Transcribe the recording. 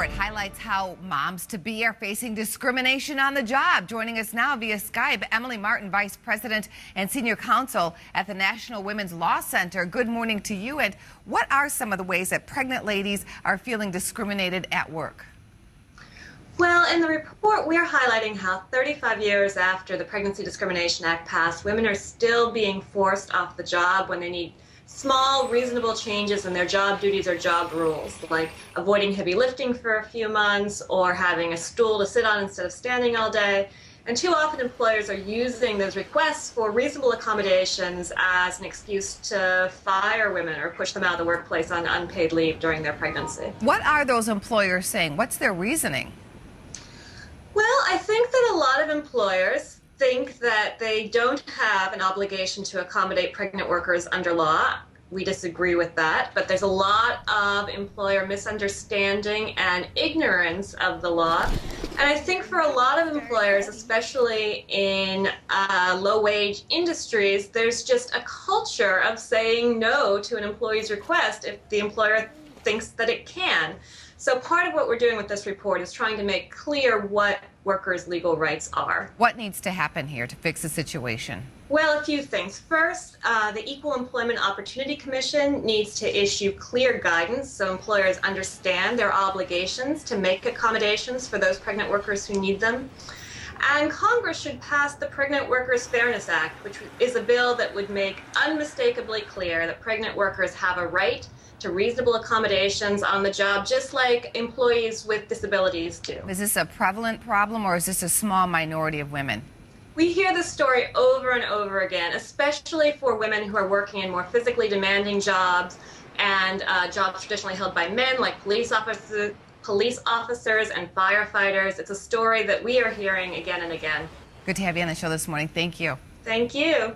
report highlights how moms-to-be are facing discrimination on the job. Joining us now via Skype, Emily Martin, Vice President and Senior Counsel at the National Women's Law Center. Good morning to you. And what are some of the ways that pregnant ladies are feeling discriminated at work? Well, in the report, we are highlighting how 35 years after the Pregnancy Discrimination Act passed, women are still being forced off the job when they need small, reasonable changes in their job duties or job rules, like avoiding heavy lifting for a few months or having a stool to sit on instead of standing all day. And too often employers are using those requests for reasonable accommodations as an excuse to fire women or push them out of the workplace on unpaid leave during their pregnancy. What are those employers saying? What's their reasoning? Well, I think that a lot of employers think that they don't have an obligation to accommodate pregnant workers under law. We disagree with that, but there's a lot of employer misunderstanding and ignorance of the law. And I think for a lot of employers, especially in low-wage industries, there's just a culture of saying no to an employee's request if the employer thinks that it can. So part of what we're doing with this report is trying to make clear what workers' legal rights are. What needs to happen here to fix the situation? Well, a few things. First, the Equal Employment Opportunity Commission needs to issue clear guidance so employers understand their obligations to make accommodations for those pregnant workers who need them. And Congress should pass the Pregnant Workers Fairness Act, which is a bill that would make unmistakably clear that pregnant workers have a right to reasonable accommodations on the job, just like employees with disabilities do. Is this a prevalent problem, or is this a small minority of women? We hear this story over and over again, especially for women who are working in more physically demanding jobs and jobs traditionally held by men, like police officers and firefighters. It's a story that we are hearing again and again. Good to have you on the show this morning. Thank you. Thank you.